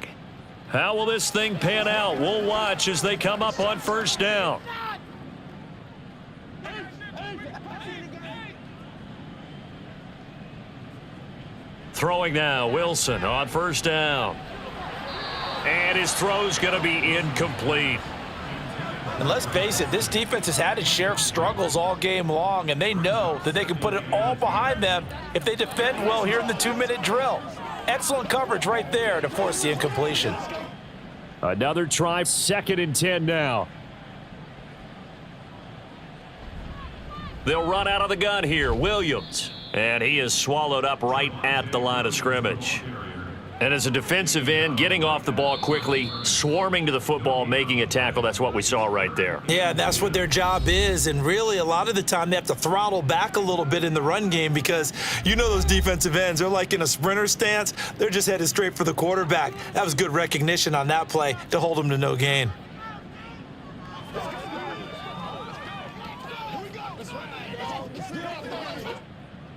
How will this thing pan out? We'll watch as they come up on first down. Throwing now, Wilson on first down. And his throw's going to be incomplete. And let's face it, this defense has had its share of struggles all game long, and they know that they can put it all behind them if they defend well here in the 2-minute drill. Excellent coverage right there to force the incompletion. Another try, 2nd and 10 now. They'll run out of the gun here. Williams. And he is swallowed up right at the line of scrimmage. And as a defensive end, getting off the ball quickly, swarming to the football, making a tackle, that's what we saw right there. Yeah, that's what their job is. And really, a lot of the time, they have to throttle back a little bit in the run game because you know those defensive ends, they're like in a sprinter stance. They're just headed straight for the quarterback. That was good recognition on that play to hold them to no gain.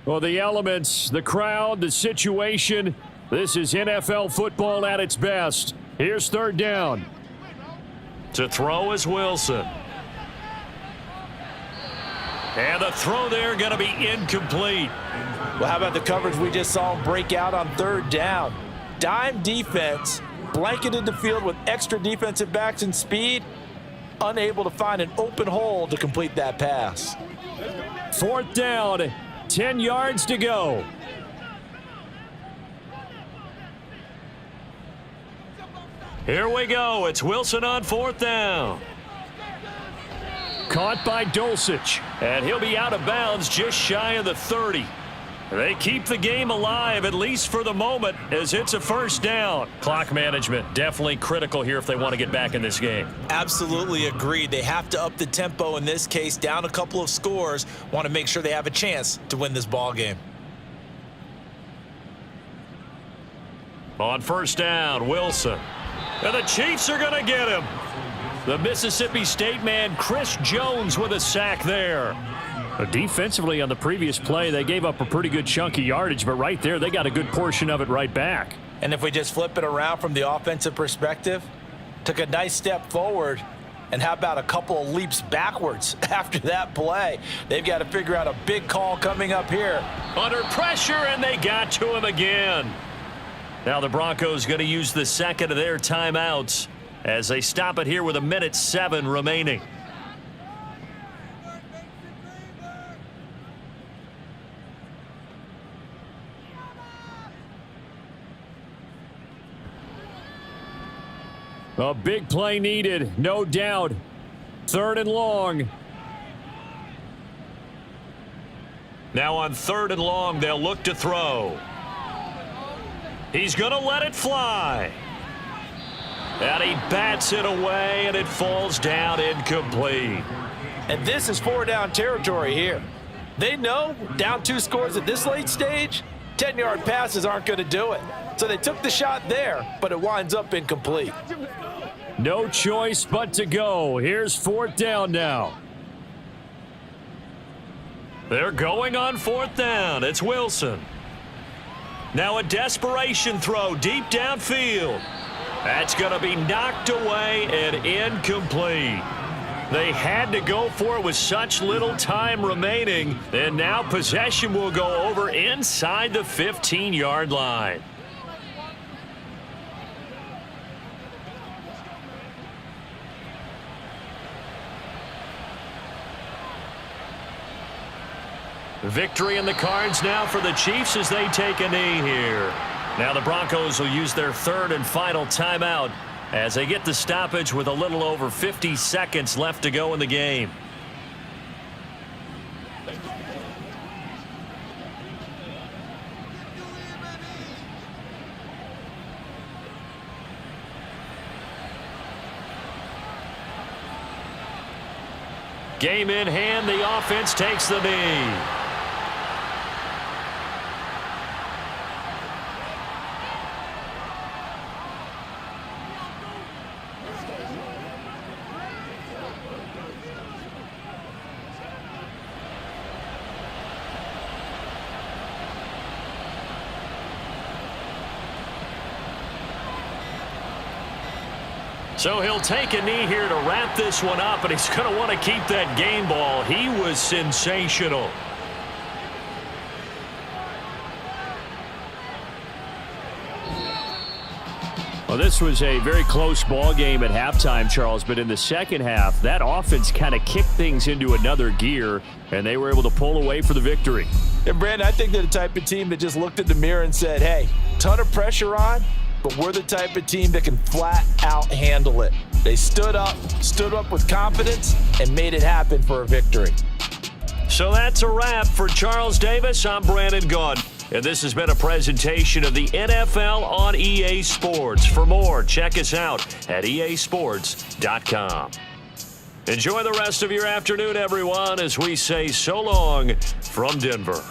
Well, the elements, the crowd, the situation, this is NFL football at its best. Here's third down. To throw is Wilson. And the throw there going to be incomplete. Well, how about the coverage we just saw him break out on third down? Dime defense, blanketed the field with extra defensive backs and speed, unable to find an open hole to complete that pass. Fourth down, 10 yards to go. Here we go. It's Wilson on fourth down. Caught by Dulcich, and he'll be out of bounds just shy of the 30. They keep the game alive, at least for the moment, as it's a first down. Clock management definitely critical here if they want to get back in this game. Absolutely agreed. They have to up the tempo in this case, down a couple of scores, want to make sure they have a chance to win this ball game. On first down, Wilson. And the Chiefs are going to get him. The Mississippi State man, Chris Jones, with a sack there. Defensively on the previous play, they gave up a pretty good chunk of yardage, but right there, they got a good portion of it right back. And if we just flip it around from the offensive perspective, took a nice step forward, and how about a couple of leaps backwards after that play? They've got to figure out a big call coming up here. Under pressure, and they got to him again. Now the Broncos going to use the second of their timeouts as they stop it here with 1:07 remaining. A big play needed, no doubt. Third and long. Now on third and long, they'll look to throw. He's going to let it fly. And he bats it away, and it falls down incomplete. And this is four down territory here. They know down 2 scores at this late stage, 10-yard passes aren't going to do it. So they took the shot there, but it winds up incomplete. No choice but to go. Here's fourth down now. They're going on fourth down. It's Wilson. Now a desperation throw deep downfield. That's going to be knocked away and incomplete. They had to go for it with such little time remaining, and now possession will go over inside the 15-yard line. Victory in the cards now for the Chiefs as they take a knee here. Now the Broncos will use their third and final timeout as they get the stoppage with a little over 50 seconds left to go in the game. Game in hand, the offense takes the knee. So he'll take a knee here to wrap this one up, and he's going to want to keep that game ball. He was sensational. Well, this was a very close ball game at halftime, Charles, but in the second half, that offense kind of kicked things into another gear, and they were able to pull away for the victory. And, Brandon, I think they're the type of team that just looked at the mirror and said, hey, ton of pressure on, but we're the type of team that can flat out handle it. They stood up with confidence, and made it happen for a victory. So that's a wrap. For Charles Davis, I'm Brandon Gaudin. And this has been a presentation of the NFL on EA Sports. For more, check us out at easports.com. Enjoy the rest of your afternoon, everyone, as we say so long from Denver.